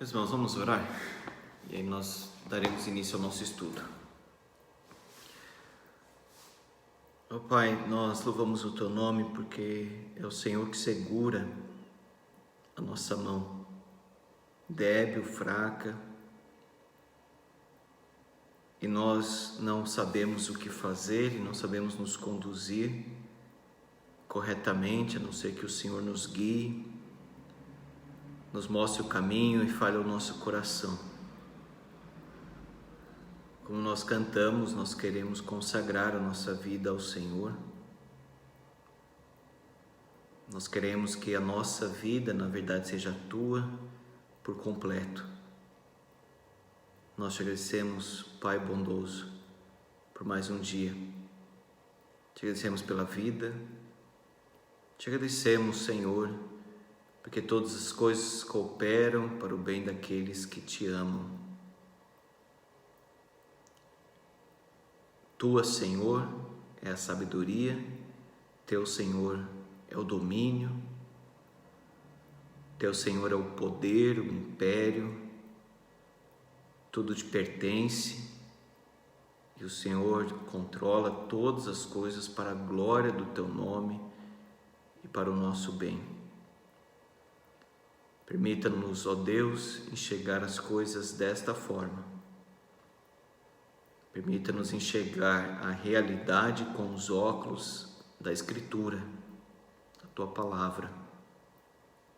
Meus irmãos, vamos orar e aí nós daremos início ao nosso estudo. Ó Pai, nós louvamos o Teu nome porque é o Senhor que segura a nossa mão, débil, fraca, e nós não sabemos o que fazer e não sabemos nos conduzir corretamente, a não ser que o Senhor nos guie, nos mostre o caminho e fale ao nosso coração. Como nós cantamos, nós queremos consagrar a nossa vida ao Senhor. Nós queremos que a nossa vida, na verdade, seja tua por completo. Nós te agradecemos, Pai bondoso, por mais um dia. Te agradecemos pela vida. Te agradecemos, Senhor, porque todas as coisas cooperam para o bem daqueles que te amam. Tua, Senhor, é a sabedoria, Teu, Senhor, é o domínio, Teu, Senhor, é o poder, o império, tudo te pertence e o Senhor controla todas as coisas para a glória do Teu nome e para o nosso bem. Permita-nos, ó Deus, enxergar as coisas desta forma. Permita-nos enxergar a realidade com os óculos da Escritura, da Tua Palavra,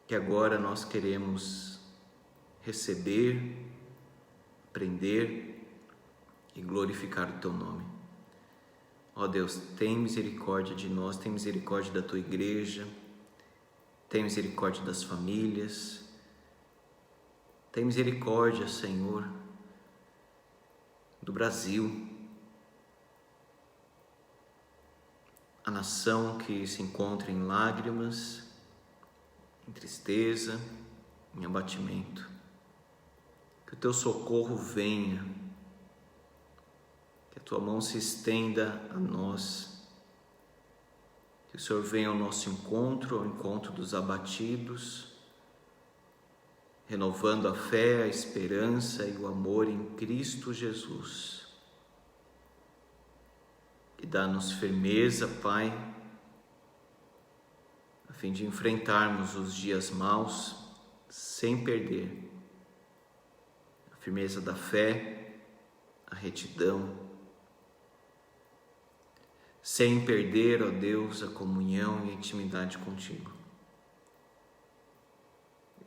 que agora nós queremos receber, aprender e glorificar o Teu nome. Ó Deus, tem misericórdia de nós, tem misericórdia da Tua igreja, tem misericórdia das famílias, tem misericórdia, Senhor, do Brasil, a nação que se encontra em lágrimas, em tristeza, em abatimento. Que o Teu socorro venha, que a Tua mão se estenda a nós, que o Senhor venha ao nosso encontro, ao encontro dos abatidos, renovando a fé, a esperança e o amor em Cristo Jesus. E dá-nos firmeza, Pai, a fim de enfrentarmos os dias maus sem perder a firmeza da fé, a retidão, sem perder, ó Deus, a comunhão e a intimidade contigo.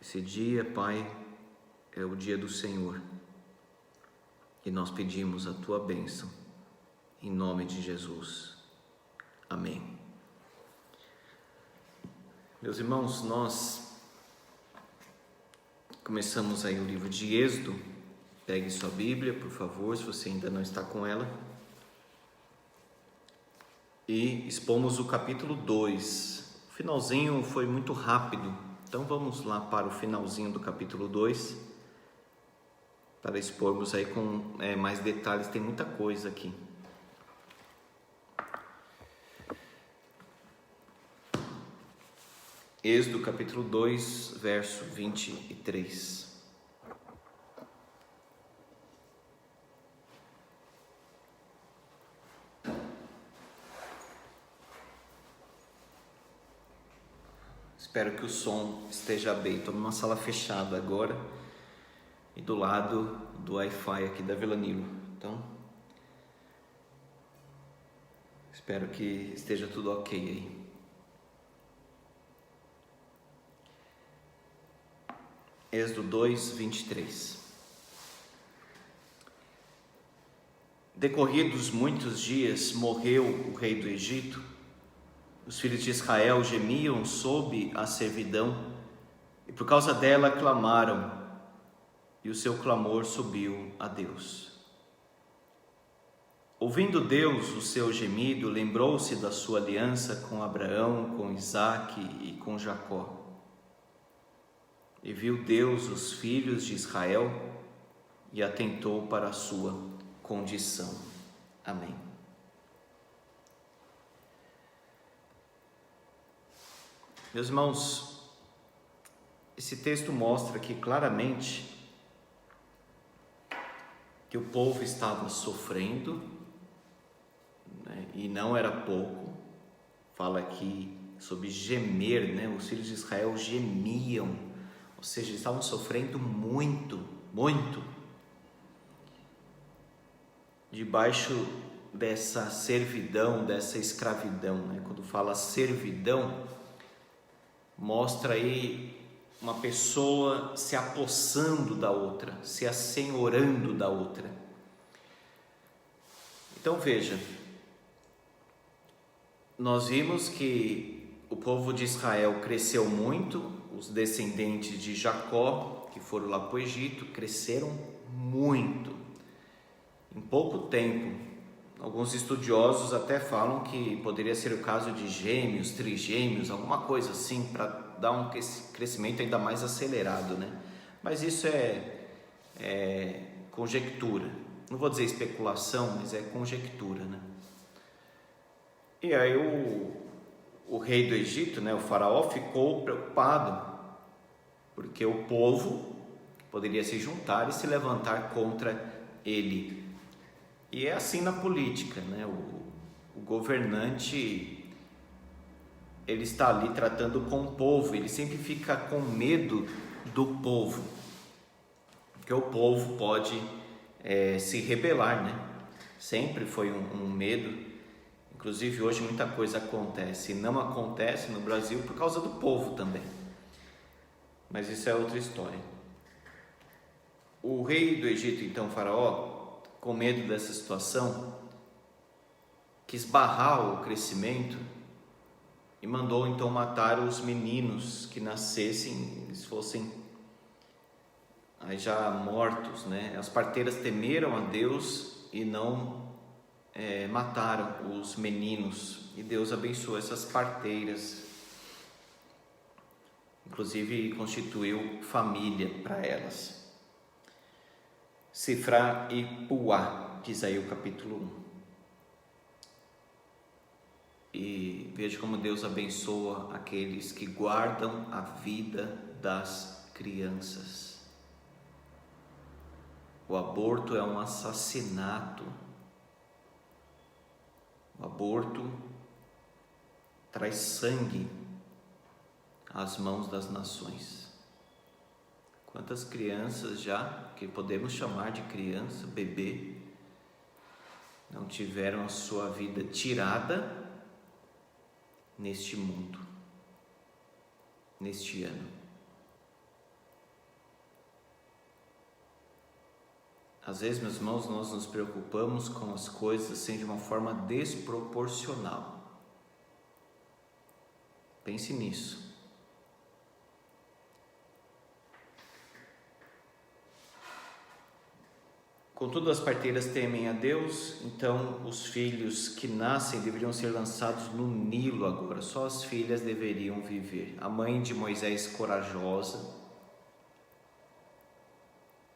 Esse dia, Pai, é o dia do Senhor e nós pedimos a Tua bênção, em nome de Jesus. Amém. Meus irmãos, nós começamos aí o livro de Êxodo. Pegue sua Bíblia, por favor, se você ainda não está com ela. E expomos o capítulo 2. O finalzinho foi muito rápido, então vamos lá para o finalzinho do capítulo 2, para expormos aí com mais detalhes, tem muita coisa aqui. Êxodo capítulo 2, verso 23. Espero que o som esteja bem. Estou numa sala fechada agora e do lado do Wi-Fi aqui da Vila Nilo. Então, espero que esteja tudo ok aí. Êxodo 2, 23. Decorridos muitos dias, morreu o rei do Egito. Os filhos de Israel gemiam sob a servidão e por causa dela clamaram, e o seu clamor subiu a Deus. Ouvindo Deus o seu gemido, lembrou-se da sua aliança com Abraão, com Isaque e com Jacó. E viu Deus os filhos de Israel e atentou para a sua condição. Amém. Meus irmãos, esse texto mostra aqui claramente que o povo estava sofrendo, né? E não era pouco. Fala aqui sobre gemer, né? Os filhos de Israel gemiam, ou seja, estavam sofrendo muito, muito, debaixo dessa servidão, dessa escravidão, né? Quando fala servidão, mostra aí uma pessoa se apossando da outra, se assenhorando da outra. Então veja, nós vimos que o povo de Israel cresceu muito, os descendentes de Jacó, que foram lá para o Egito, cresceram muito, em pouco tempo. Alguns estudiosos até falam que poderia ser o caso de gêmeos, trigêmeos, alguma coisa assim, para dar um crescimento ainda mais acelerado, né? Mas isso é conjectura. Não vou dizer especulação, mas é conjectura, né? E aí o rei do Egito, né, o faraó, ficou preocupado, porque o povo poderia se juntar e se levantar contra ele. E é assim na política, né? O governante, ele está ali tratando com o povo, ele sempre fica com medo do povo, porque o povo pode se rebelar, né? Sempre foi um medo. Inclusive hoje muita coisa acontece, e não acontece no Brasil por causa do povo também, mas isso é outra história. O rei do Egito, então, o faraó, com medo dessa situação, quis barrar o crescimento e mandou então matar os meninos que nascessem, eles fossem aí já mortos, né? As parteiras temeram a Deus e não mataram os meninos, e Deus abençoou essas parteiras, inclusive constituiu família para elas. Sifrá e Puá, diz aí o capítulo 1. E veja como Deus abençoa aqueles que guardam a vida das crianças. O aborto é um assassinato. O aborto traz sangue às mãos das nações. Quantas crianças já, que podemos chamar de criança, bebê, não tiveram a sua vida tirada neste mundo, neste ano. Às vezes, meus irmãos, nós nos preocupamos com as coisas assim de uma forma desproporcional. Pense nisso. Contudo, as parteiras temem a Deus, então os filhos que nascem deveriam ser lançados no Nilo agora, só as filhas deveriam viver. A mãe de Moisés, corajosa,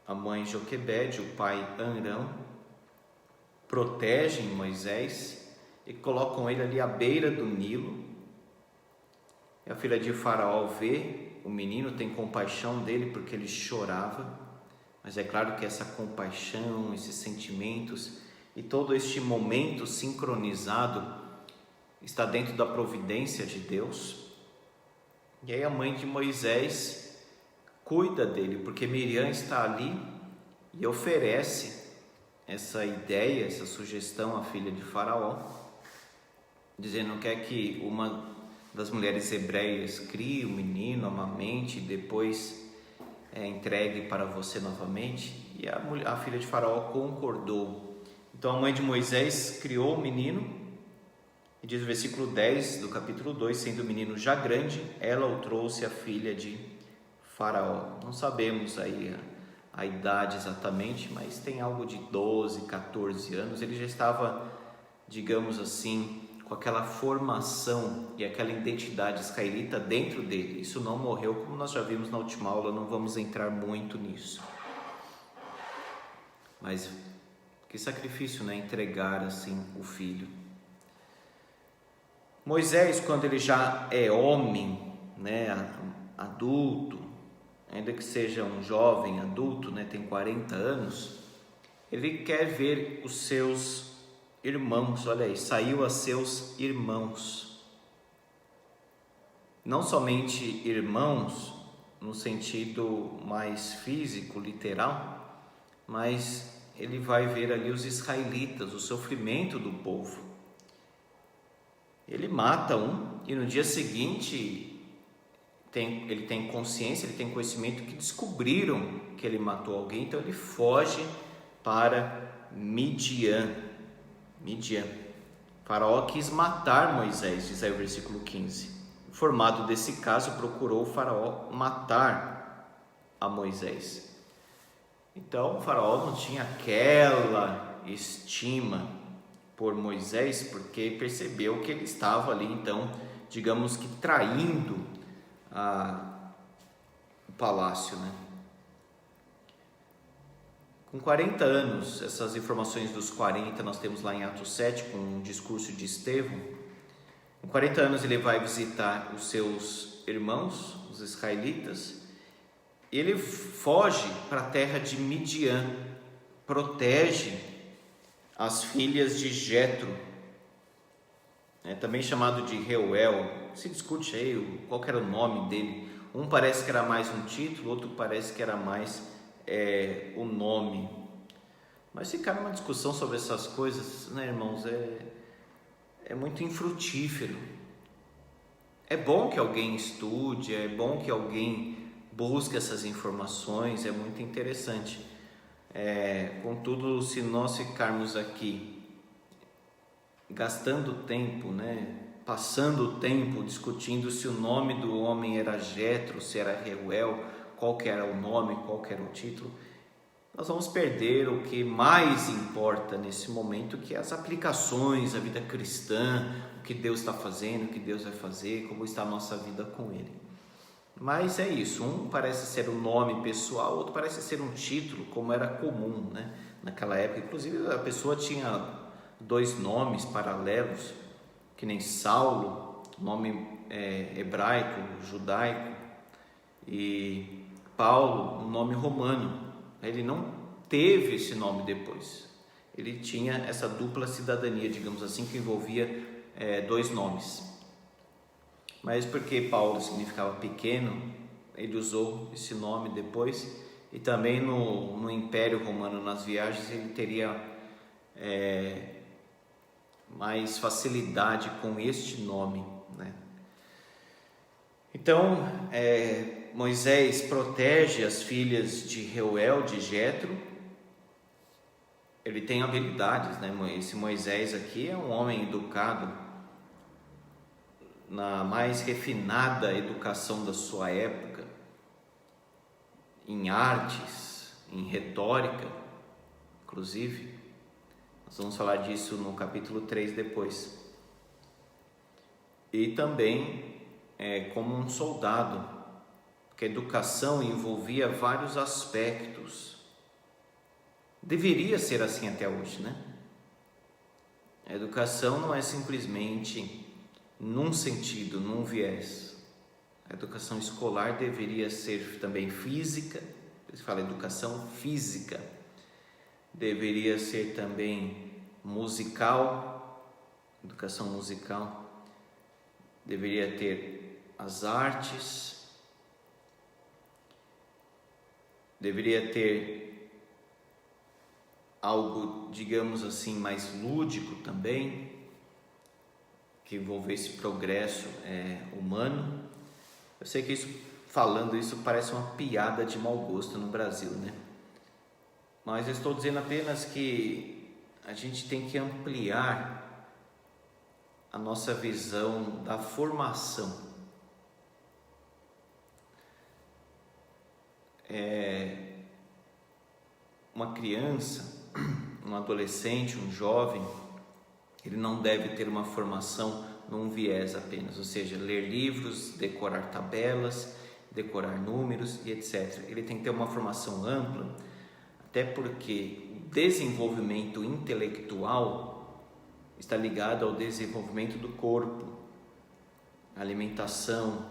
a mãe Joquebede, o pai Amrão, protegem Moisés e colocam ele ali à beira do Nilo. E a filha de Faraó vê o menino, tem compaixão dele porque ele chorava, mas é claro que essa compaixão, esses sentimentos e todo este momento sincronizado está dentro da providência de Deus. E aí a mãe de Moisés cuida dele, porque Miriam está ali e oferece essa ideia, essa sugestão à filha de Faraó, dizendo que quer que uma das mulheres hebreias crie o menino, amamente, e depois entregue para você novamente. E a filha de Faraó concordou. Então a mãe de Moisés criou o menino, e diz o versículo 10 do capítulo 2, sendo o menino já grande, ela o trouxe à filha de Faraó. Não sabemos aí a idade exatamente, mas tem algo de 12, 14 anos. Ele já estava, digamos assim, com aquela formação e aquela identidade israelita dentro dele. Isso não morreu, como nós já vimos na última aula, não vamos entrar muito nisso. Mas que sacrifício, né? Entregar assim o filho. Moisés, quando ele já é homem, né, adulto, ainda que seja um jovem adulto, né, tem 40 anos, ele quer ver os seus irmãos. Olha aí, saiu a seus irmãos. Não somente irmãos no sentido mais físico, literal, mas ele vai ver ali os israelitas, o sofrimento do povo. Ele mata um e no dia seguinte ele tem consciência, ele tem conhecimento que descobriram que ele matou alguém, então ele foge para Midian. Faraó quis matar Moisés, diz aí o versículo 15. Informado desse caso, procurou o faraó matar a Moisés. Então o faraó não tinha aquela estima por Moisés, porque percebeu que ele estava ali, então, digamos que traindo o palácio, né? Com 40 anos, essas informações dos 40 nós temos lá em Atos 7, com um discurso de Estevão. Com 40 anos ele vai visitar os seus irmãos, os israelitas, e ele foge para a terra de Midian, protege as filhas de Jetro, também chamado de Reuel. Se discute aí qual era o nome dele. Um parece que era mais um título, outro parece que era mais o nome. Mas ficar numa discussão sobre essas coisas, né, irmãos, é muito infrutífero. É bom que alguém estude, é bom que alguém busque essas informações, é muito interessante. Contudo, se nós ficarmos aqui gastando tempo, passando o tempo discutindo se o nome do homem era Jetro, se era Reuel, qual que era o nome, qual que era o título, nós vamos perder o que mais importa nesse momento, que é as aplicações, a vida cristã, o que Deus está fazendo, o que Deus vai fazer, como está a nossa vida com Ele. Mas é isso, um parece ser um nome pessoal, outro parece ser um título, como era comum, naquela época. Inclusive a pessoa tinha 2 nomes paralelos, que nem Saulo, nome hebraico, judaico, e Paulo, um nome romano. Ele não teve esse nome depois, ele tinha essa dupla cidadania, digamos assim, que envolvia 2 nomes. Mas porque Paulo significava pequeno, ele usou esse nome depois, e também no Império Romano, nas viagens, ele teria mais facilidade com este nome, Então, Moisés protege as filhas de Reuel, de Jetro. Ele tem habilidades, Esse Moisés aqui é um homem educado, na mais refinada educação da sua época, em artes, em retórica, inclusive. Nós vamos falar disso no capítulo 3 depois. E também como um soldado, porque a educação envolvia vários aspectos. Deveria ser assim até hoje, A educação não é simplesmente num sentido, num viés. A educação escolar deveria ser também física, se fala educação física, deveria ser também musical, educação musical, deveria ter as artes, deveria ter algo, digamos assim, mais lúdico também, que envolvesse progresso humano. Eu sei que falando isso parece uma piada de mau gosto no Brasil, Mas eu estou dizendo apenas que a gente tem que ampliar a nossa visão da formação. Uma criança, um adolescente, um jovem, ele não deve ter uma formação num viés apenas, ou seja, ler livros, decorar tabelas, decorar números e etc. Ele tem que ter uma formação ampla, até porque o desenvolvimento intelectual está ligado ao desenvolvimento do corpo, alimentação.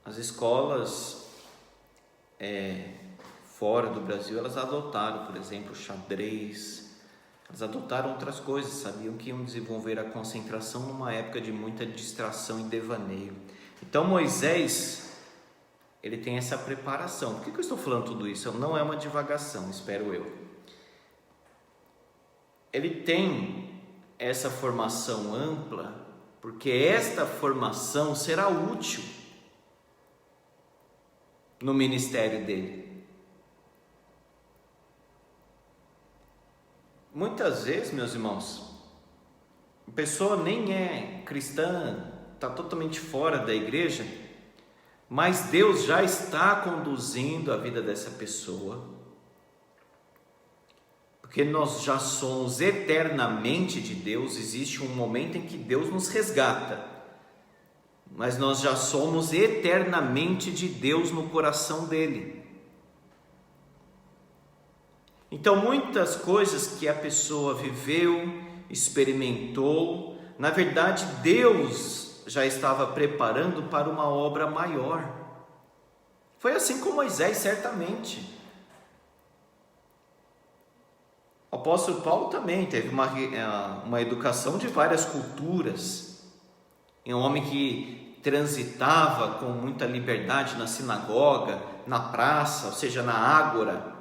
As escolas fora do Brasil, elas adotaram, por exemplo, xadrez, elas adotaram outras coisas, sabiam que iam desenvolver a concentração numa época de muita distração e devaneio. Então Moisés, ele tem essa preparação. Por que eu estou falando tudo isso? Não é uma divagação, espero eu. Ele tem essa formação ampla, porque esta formação será útil no ministério dele. Muitas vezes, meus irmãos, a pessoa nem é cristã, está totalmente fora da igreja, mas Deus já está conduzindo a vida dessa pessoa, porque nós já somos eternamente de Deus. Existe um momento em que Deus nos resgata, mas nós já somos eternamente de Deus no coração dele. Então muitas coisas que a pessoa viveu, experimentou, na verdade Deus já estava preparando para uma obra maior. Foi assim com Moisés, certamente. O apóstolo Paulo também teve uma educação de várias culturas. É um homem que transitava com muita liberdade na sinagoga, na praça, ou seja, na ágora.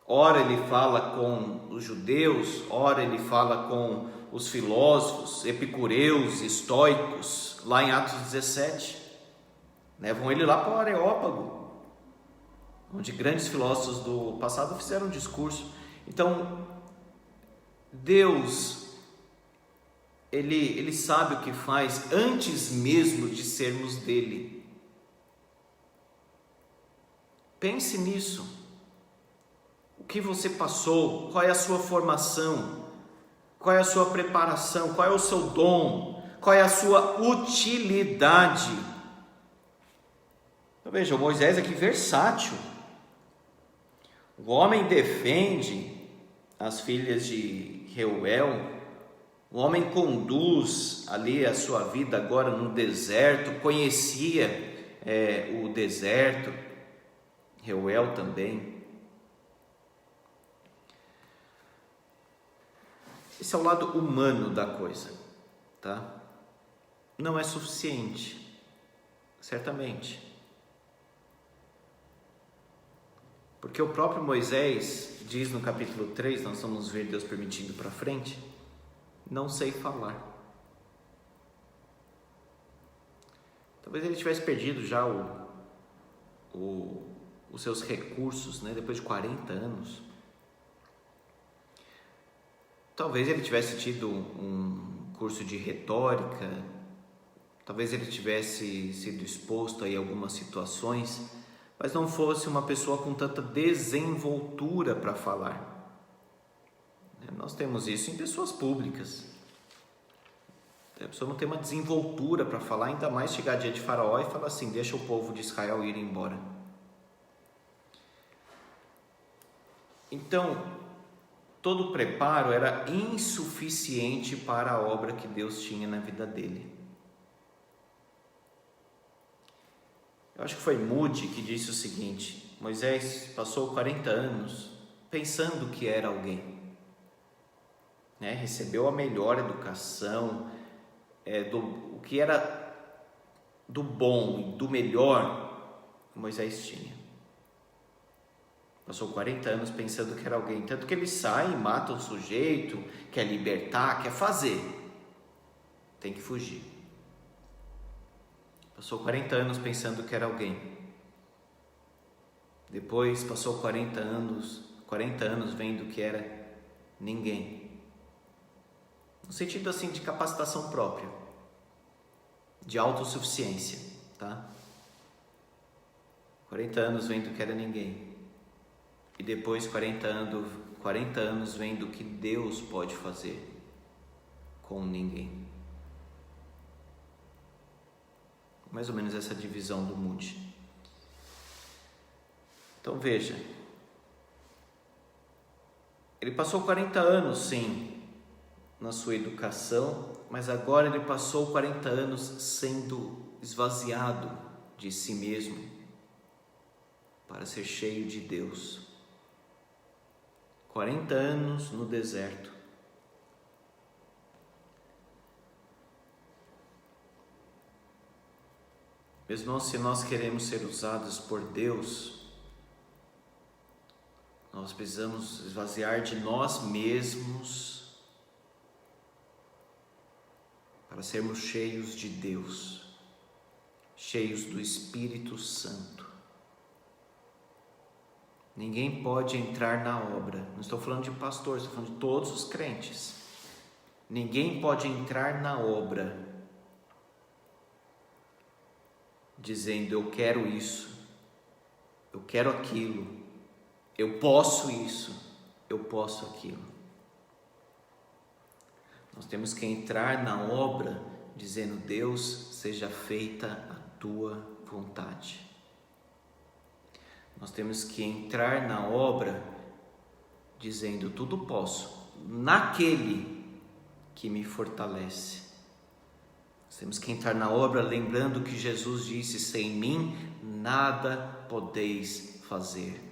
Ora ele fala com os judeus, ora ele fala com os filósofos, epicureus, estoicos, lá em Atos 17. Levam ele lá para o Areópago, onde grandes filósofos do passado fizeram um discurso. Então, Deus, Ele sabe o que faz antes mesmo de sermos dele. Pense nisso. O que você passou, qual é a sua formação, qual é a sua preparação, qual é o seu dom, qual é a sua utilidade. Então veja, o Moisés aqui versátil. O homem defende as filhas de Reuel, o homem conduz ali a sua vida agora no deserto, conhecia o deserto, Reuel também. Esse é o lado humano da coisa, tá? Não é suficiente, certamente. Porque o próprio Moisés diz no capítulo 3, nós vamos ver Deus permitindo para frente, não sei falar. Talvez ele tivesse perdido já os seus recursos, né? Depois de 40 anos. Talvez ele tivesse tido um curso de retórica, talvez ele tivesse sido exposto a algumas situações, mas não fosse uma pessoa com tanta desenvoltura para falar. Nós temos isso em pessoas públicas. A pessoa não tem uma desenvoltura para falar, ainda mais chegar dia de Faraó e falar assim: deixa o povo de Israel ir embora. Então, todo o preparo era insuficiente para a obra que Deus tinha na vida dele. Eu acho que foi Moody que disse o seguinte: Moisés passou 40 anos pensando que era alguém, né? Recebeu a melhor educação, o que era do bom e do melhor que Moisés tinha. Passou 40 anos pensando que era alguém, tanto que ele sai e mata o sujeito, quer libertar, quer fazer, tem que fugir. Passou 40 anos pensando que era alguém. Depois passou 40 anos vendo que era ninguém. No sentido assim de capacitação própria, de autossuficiência, tá? 40 anos vendo que era ninguém. E depois 40 anos vendo o que Deus pode fazer com ninguém. Mais ou menos essa divisão do Moody. Então veja, ele passou 40 anos sim na sua educação, mas agora ele passou 40 anos sendo esvaziado de si mesmo. para ser cheio de Deus. 40 anos no deserto. Meus irmãos, se nós queremos ser usados por Deus, nós precisamos esvaziar de nós mesmos para sermos cheios de Deus, cheios do Espírito Santo. Ninguém pode entrar na obra. Não estou falando de pastores, estou falando de todos os crentes. Ninguém pode entrar na obra dizendo: eu quero isso, eu quero aquilo, eu posso isso, eu posso aquilo. Nós temos que entrar na obra dizendo: Deus, seja feita a tua vontade. Nós temos que entrar na obra dizendo: tudo posso naquele que me fortalece. Nós temos que entrar na obra lembrando que Jesus disse: sem mim nada podeis fazer.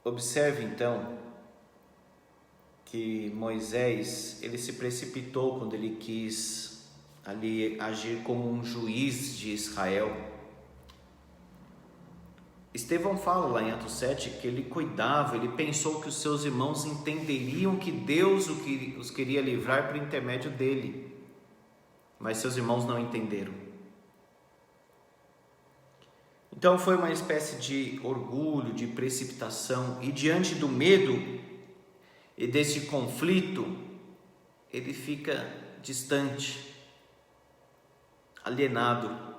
Observe então que Moisés, ele se precipitou quando ele quis ali agir como um juiz de Israel. Estevão fala lá em Atos 7 que ele cuidava, ele pensou que os seus irmãos entenderiam que Deus os queria livrar por intermédio dele, mas seus irmãos não entenderam. Então foi uma espécie de orgulho, de precipitação, e diante do medo e desse conflito, ele fica distante, alienado.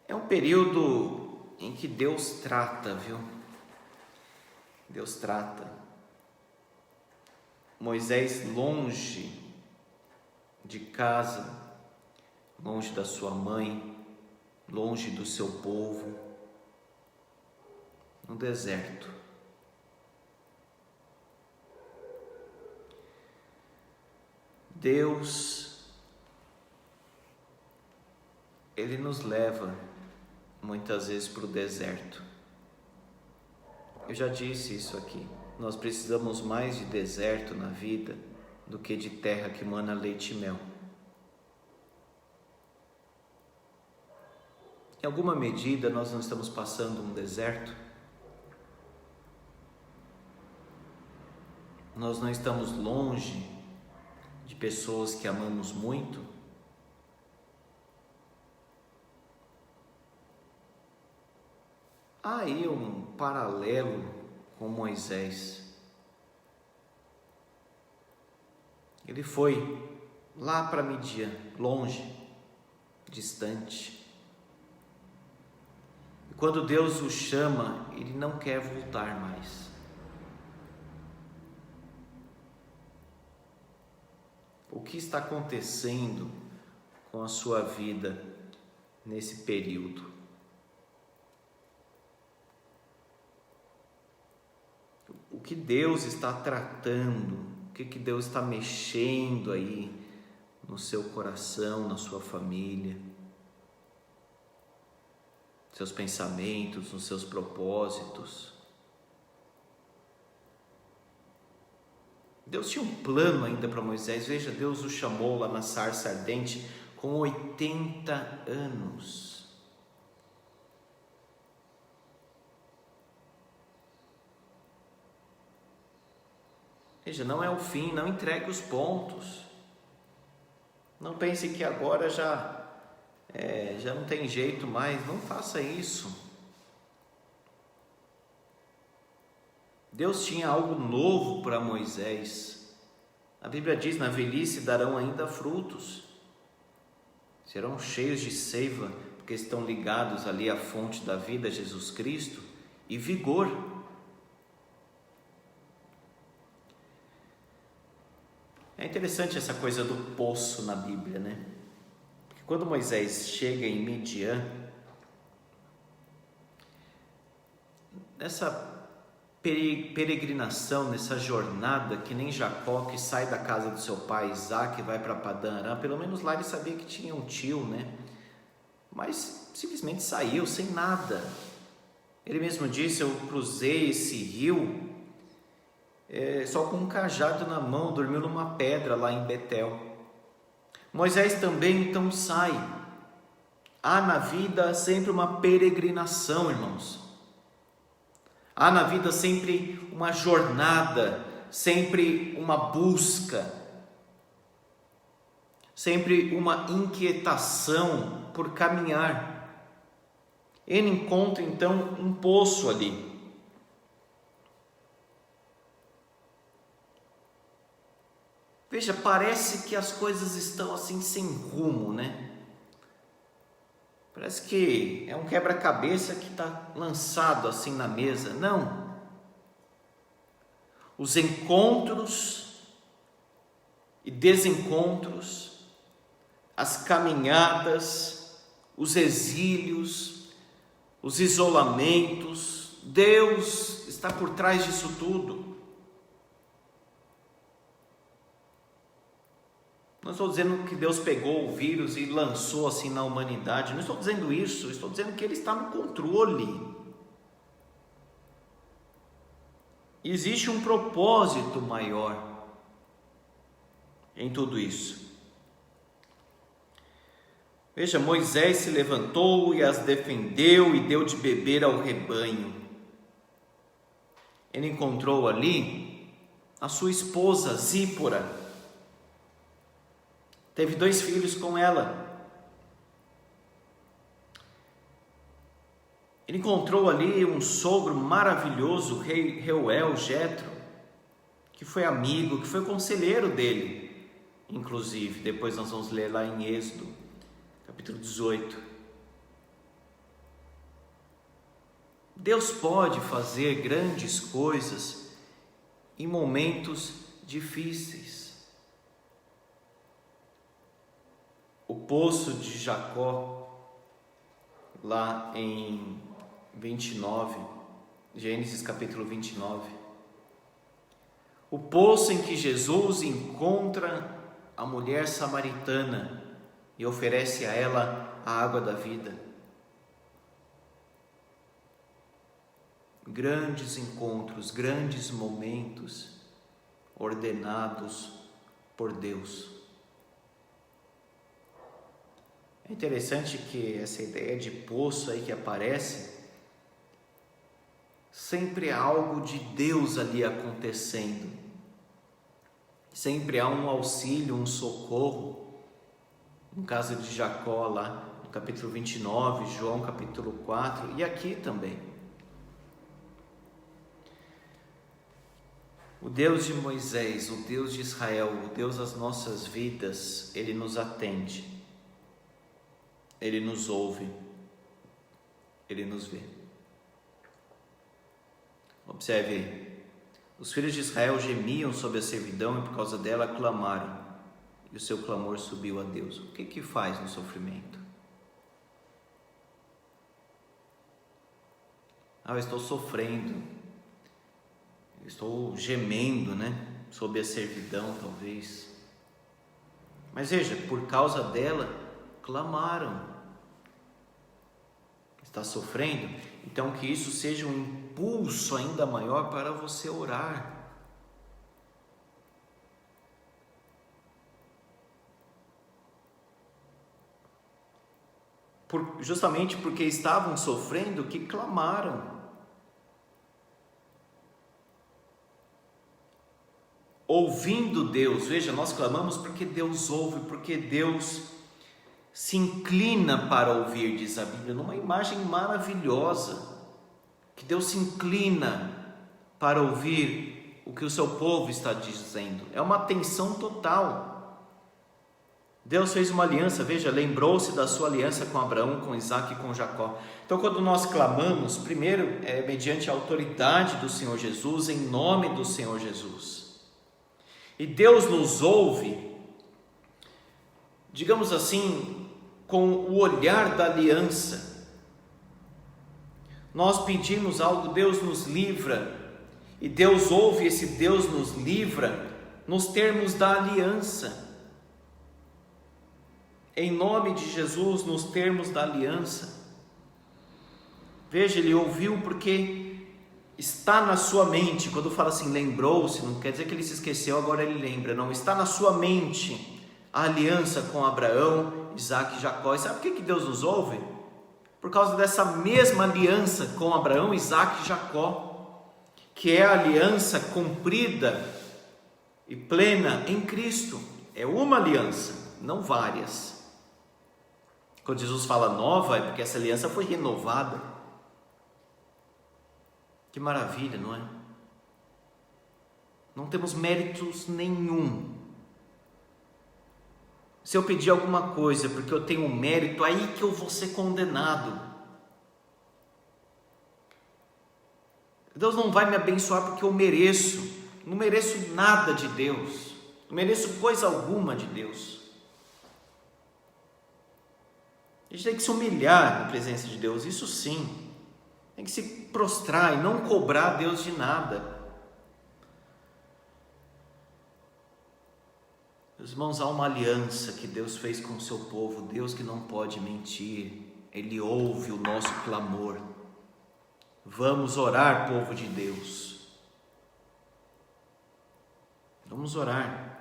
É um período em que Deus trata, viu? Deus trata. Moisés longe de casa, longe da sua mãe, longe do seu povo, no deserto. Deus, Ele nos leva muitas vezes para o deserto. Eu já disse isso aqui. Nós precisamos mais de deserto na vida do que de terra que mana leite e mel. Em alguma medida nós não estamos passando um deserto? Nós não estamos longe de pessoas que amamos muito? Há aí um paralelo com Moisés. Ele foi lá para Midian, longe, distante. E quando Deus o chama, ele não quer voltar mais. O que está acontecendo com a sua vida nesse período? O que Deus está tratando? O que Deus está mexendo aí no seu coração, na sua família, seus pensamentos, nos seus propósitos? Deus tinha um plano ainda para Moisés. Veja, Deus o chamou lá na sarça ardente com 80 anos. Veja, não é o fim, não entregue os pontos. Não pense que agora já não tem jeito mais. Não faça isso. Deus tinha algo novo para Moisés. A Bíblia diz: na velhice darão ainda frutos. Serão cheios de seiva, porque estão ligados ali à fonte da vida, Jesus Cristo, e vigor. É interessante essa coisa do poço na Bíblia, né? Porque quando Moisés chega em Midian, peregrinação, nessa jornada, que nem Jacó, que sai da casa do seu pai Isaac e vai para Padã Arã. Pelo menos lá ele sabia que tinha um tio, né? Mas simplesmente saiu sem nada. Ele mesmo disse: eu cruzei esse rio só com um cajado na mão, dormiu numa pedra lá em Betel. Moisés também então sai. Há na vida sempre uma peregrinação, irmãos. Há na vida sempre uma jornada, sempre uma busca, sempre uma inquietação por caminhar. Ele encontra então um poço ali. Veja, parece que as coisas estão assim sem rumo, né? Parece que é um quebra-cabeça que está lançado assim na mesa. Não. Os encontros e desencontros, as caminhadas, os exílios, os isolamentos, Deus está por trás disso tudo. Não estou dizendo que Deus pegou o vírus e lançou assim na humanidade. Não estou dizendo isso. Estou dizendo que Ele está no controle. Existe um propósito maior em tudo isso. Veja, Moisés se levantou e as defendeu e deu de beber ao rebanho. Ele encontrou ali a sua esposa Zípora. Teve 2 filhos com ela. Ele encontrou ali um sogro maravilhoso, o rei Reuel, Jetro, que foi amigo, que foi conselheiro dele, inclusive. Depois nós vamos ler lá em Êxodo, capítulo 18. Deus pode fazer grandes coisas em momentos difíceis. O poço de Jacó, lá em 29, Gênesis capítulo 29. O poço em que Jesus encontra a mulher samaritana e oferece a ela a água da vida. Grandes encontros, grandes momentos ordenados por Deus. É interessante que essa ideia de poço aí que aparece, sempre há algo de Deus ali acontecendo. Sempre há um auxílio, um socorro. No caso de Jacó lá, no capítulo 29, João capítulo 4 e aqui também. O Deus de Moisés, o Deus de Israel, o Deus das nossas vidas, Ele nos atende. Ele nos ouve, Ele nos vê. Observe, os filhos de Israel gemiam sob a servidão e por causa dela clamaram, e o seu clamor subiu a Deus. O que faz no sofrimento? Eu estou sofrendo, eu estou gemendo, sob a servidão talvez. Mas veja, por causa dela clamaram. Está sofrendo? Então que isso seja um impulso ainda maior para você orar. Justamente porque estavam sofrendo que clamaram. Ouvindo Deus, veja, nós clamamos porque Deus ouve, porque Deus se inclina para ouvir, diz a Bíblia, numa imagem maravilhosa, que Deus se inclina para ouvir o que o seu povo está dizendo. É uma atenção total. Deus fez uma aliança, veja, lembrou-se da sua aliança com Abraão, com Isaac e com Jacó. Então quando nós clamamos, primeiro é mediante a autoridade do Senhor Jesus, em nome do Senhor Jesus. E Deus nos ouve, digamos assim, com o olhar da aliança. Nós pedimos algo, Deus nos livra E Deus ouve, esse Deus nos livra nos termos da aliança. Em nome de Jesus, nos termos da aliança. Veja, ele ouviu porque está na sua mente. Quando fala assim, lembrou-se, não quer dizer que ele se esqueceu, agora ele lembra. Não, está na sua mente a aliança com Abraão, Isaque e Jacó. E sabe por que Deus nos ouve? Por causa dessa mesma aliança com Abraão, Isaque e Jacó, que é a aliança cumprida e plena em Cristo. É uma aliança, não várias. Quando Jesus fala nova, é porque essa aliança foi renovada. Que maravilha, não é? Não temos méritos nenhum. Se eu pedir alguma coisa porque eu tenho um mérito, aí que eu vou ser condenado. Deus não vai me abençoar porque eu mereço. Não mereço nada de Deus. Não mereço coisa alguma de Deus. A gente tem que se humilhar na presença de Deus, isso sim. Tem que se prostrar e não cobrar Deus de nada. Meus irmãos, há uma aliança que Deus fez com o seu povo, Deus que não pode mentir, Ele ouve o nosso clamor. Vamos orar, povo de Deus. Vamos orar.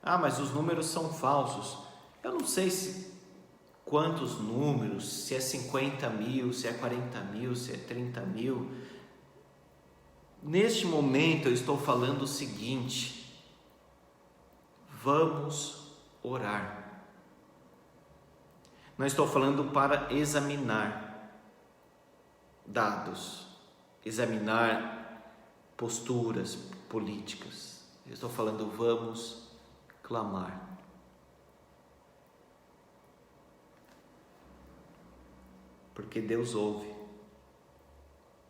Ah, mas os números são falsos. Eu não sei quantos números, se é 50 mil, se é 40 mil, se é 30 mil. Neste momento eu estou falando o seguinte: vamos orar. Não estou falando para examinar dados, examinar posturas políticas. Eu estou falando, vamos clamar. Porque Deus ouve,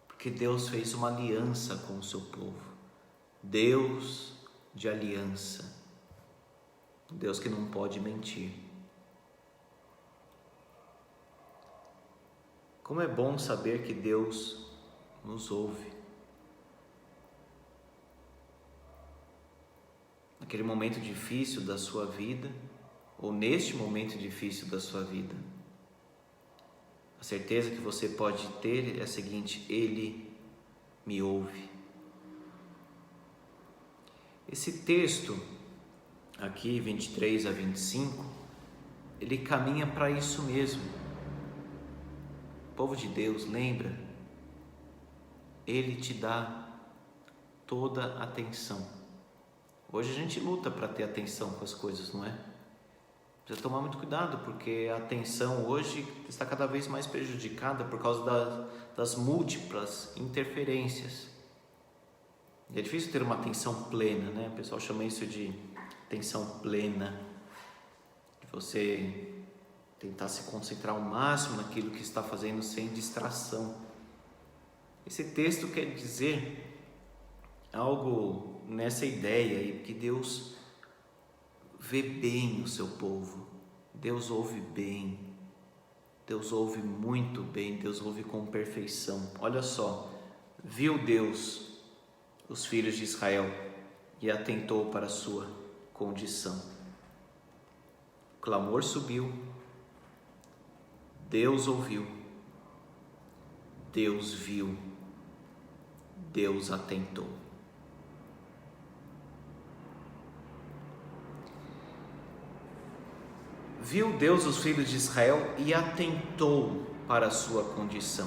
porque Deus fez uma aliança com o seu povo, Deus de aliança, Deus que não pode mentir. Como é bom saber que Deus nos ouve. Naquele momento difícil da sua vida, ou neste momento difícil da sua vida, a certeza que você pode ter é a seguinte: Ele me ouve. Esse texto aqui, 23 a 25, ele caminha para isso mesmo. Povo de Deus, lembra? Ele te dá toda a atenção. Hoje a gente luta para ter atenção com as coisas, não é? Precisa tomar muito cuidado, porque a atenção hoje está cada vez mais prejudicada por causa das múltiplas interferências. É difícil ter uma atenção plena, né? O pessoal chama isso de atenção plena, de você tentar se concentrar ao máximo naquilo que está fazendo sem distração. Esse texto quer dizer algo nessa ideia aí, que Deus vê bem o seu povo, Deus ouve bem, Deus ouve muito bem, Deus ouve com perfeição. Olha só, viu Deus os filhos de Israel e atentou para a sua condição. O clamor subiu, Deus ouviu, Deus viu, Deus atentou. Viu Deus os filhos de Israel e atentou para a sua condição.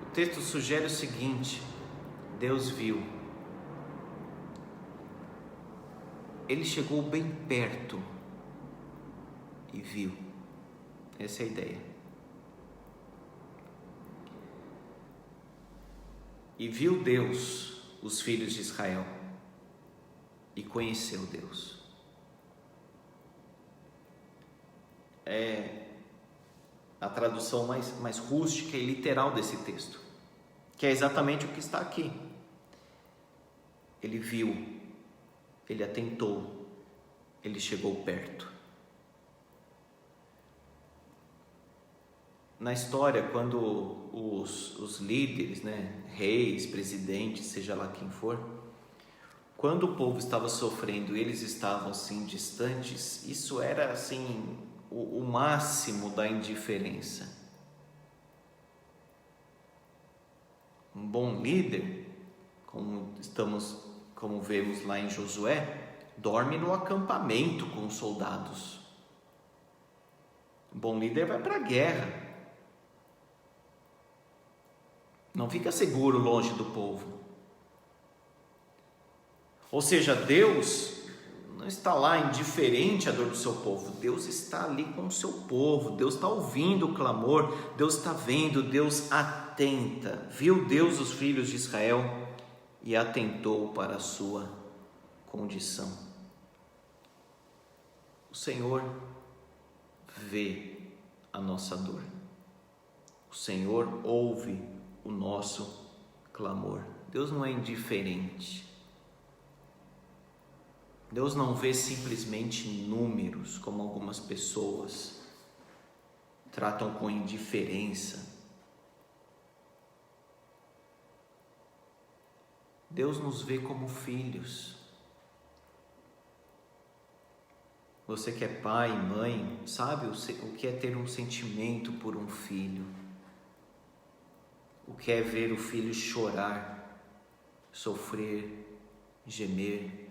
O texto sugere o seguinte: Deus viu. Ele chegou bem perto e viu. Essa é a ideia. E viu Deus os filhos de Israel e conheceu Deus. É a tradução mais rústica e literal desse texto, que é exatamente o que está aqui. Ele viu, ele atentou, ele chegou perto. Na história, quando os líderes, né, reis, presidentes, seja lá quem for, quando o povo estava sofrendo, eles estavam assim distantes, isso era assim o máximo da indiferença. Um bom líder, como vemos lá em Josué, dorme no acampamento com os soldados. Um bom líder vai para a guerra. Não fica seguro longe do povo. Ou seja, Deus não está lá indiferente à dor do seu povo. Deus está ali com o seu povo. Deus está ouvindo o clamor. Deus está vendo. Deus atenta. Viu Deus os filhos de Israel e atentou para a sua condição. O Senhor vê a nossa dor. O Senhor ouve o nosso clamor. Deus não é indiferente. Deus não vê simplesmente números, como algumas pessoas tratam com indiferença. Deus nos vê como filhos. Você que é pai, mãe, sabe o que é ter um sentimento por um filho. O que é ver o filho chorar, sofrer, gemer.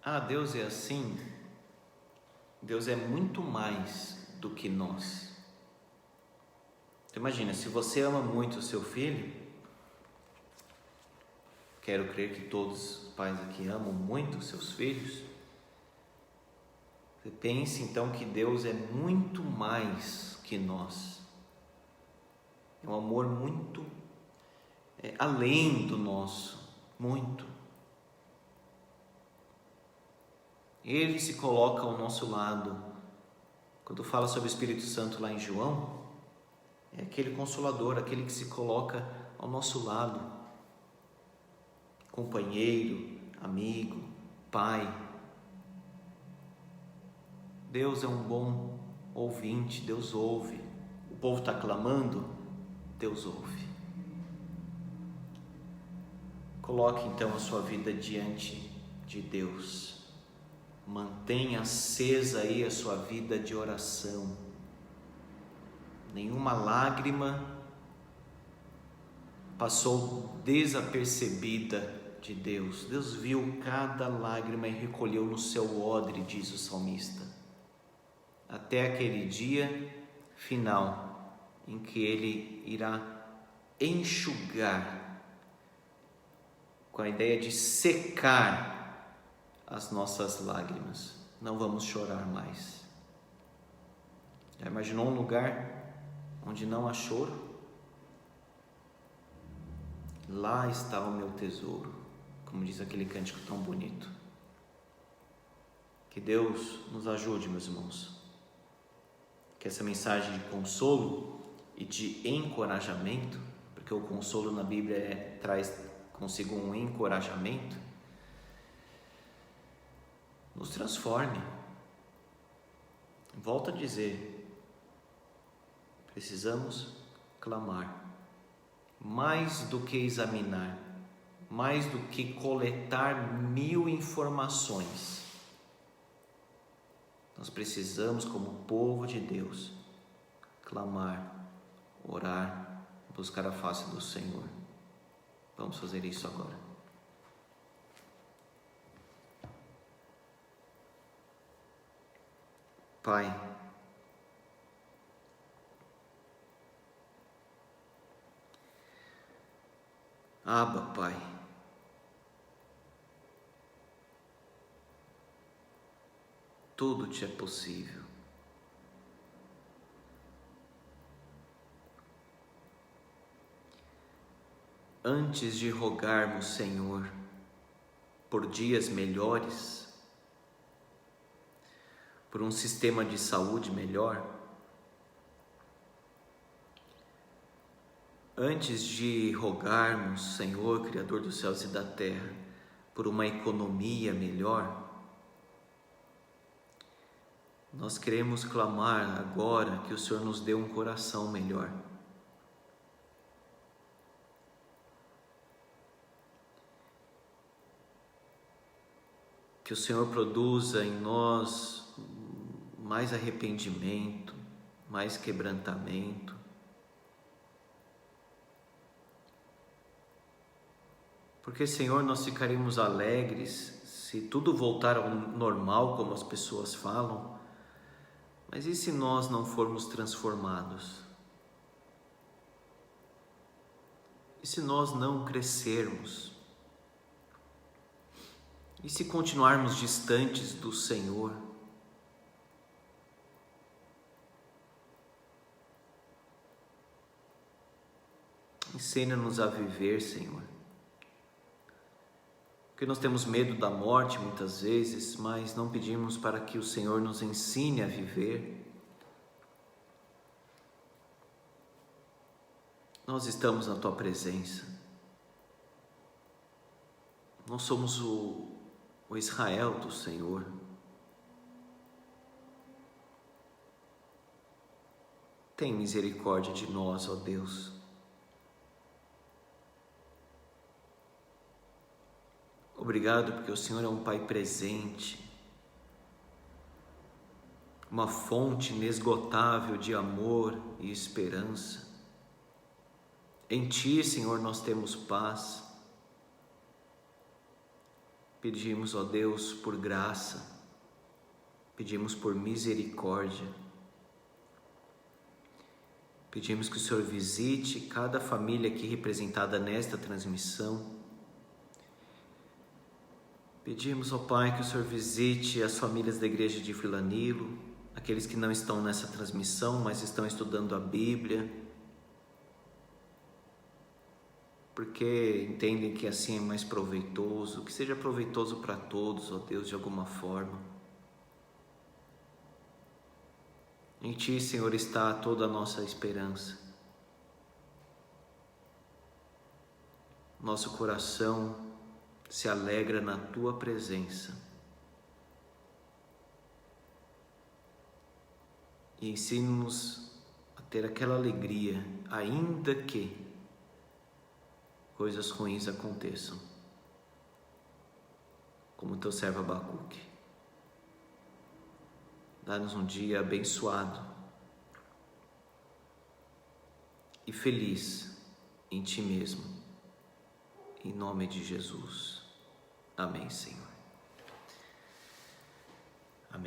Ah, Deus é assim? Deus é muito mais do que nós. Então, imagina, se você ama muito o seu filho, quero crer que todos os pais aqui amam muito os seus filhos, você pense então que Deus é muito mais que nós. É um amor muito além do nosso, muito. Ele se coloca ao nosso lado. Quando fala sobre o Espírito Santo lá em João, é aquele consolador, aquele que se coloca ao nosso lado, companheiro, amigo, pai. Deus é um bom ouvinte, Deus ouve. O povo está clamando, Deus ouve. Coloque então a sua vida diante de Deus. Mantenha acesa aí a sua vida de oração. Nenhuma lágrima passou desapercebida de Deus. Deus viu cada lágrima e recolheu no seu odre, diz o salmista, até aquele dia final em que Ele irá enxugar, com a ideia de secar as nossas lágrimas. Não vamos chorar mais. Já imaginou um lugar onde não há choro? Lá está o meu tesouro, como diz aquele cântico tão bonito. Que Deus nos ajude, meus irmãos. Que essa mensagem de consolo e de encorajamento, porque o consolo na Bíblia traz consigo um encorajamento, nos transforme. Volto a dizer, precisamos clamar, mais do que examinar, mais do que coletar 1000 informações. Nós precisamos, como povo de Deus, clamar, orar, buscar a face do Senhor. Vamos fazer isso agora. Pai, Abba, Pai, tudo te é possível. Antes de rogarmos, Senhor, por dias melhores, por um sistema de saúde melhor, antes de rogarmos, Senhor, Criador dos céus e da terra, por uma economia melhor, Nós queremos clamar agora que o Senhor nos dê um coração melhor. Que o Senhor produza em nós mais arrependimento, mais quebrantamento. Porque, Senhor, nós ficaremos alegres se tudo voltar ao normal, como as pessoas falam, mas e se nós não formos transformados? E se nós não crescermos? E se continuarmos distantes do Senhor? Ensina-nos a viver, Senhor. Porque nós temos medo da morte muitas vezes, mas não pedimos para que o Senhor nos ensine a viver. Nós estamos na Tua presença. Nós somos o Israel do Senhor. Tem misericórdia de nós, ó Deus. Obrigado porque o Senhor é um Pai presente, uma fonte inesgotável de amor e esperança. Em Ti, Senhor, nós temos paz. Pedimos, ó Deus, por graça, pedimos por misericórdia. Pedimos que o Senhor visite cada família aqui representada nesta transmissão. Pedimos, ó Pai, que o Senhor visite as famílias da igreja de Vila Nilo, aqueles que não estão nessa transmissão, mas estão estudando a Bíblia, porque entendem que assim é mais proveitoso, que seja proveitoso para todos, ó Deus, de alguma forma. Em Ti, Senhor, está toda a nossa esperança. Nosso coração se alegra na Tua presença. E ensina-nos a ter aquela alegria, ainda que coisas ruins aconteçam, como Teu servo Abacuque. Dá-nos um dia abençoado e feliz em Ti mesmo, em nome de Jesus. Amém, Senhor.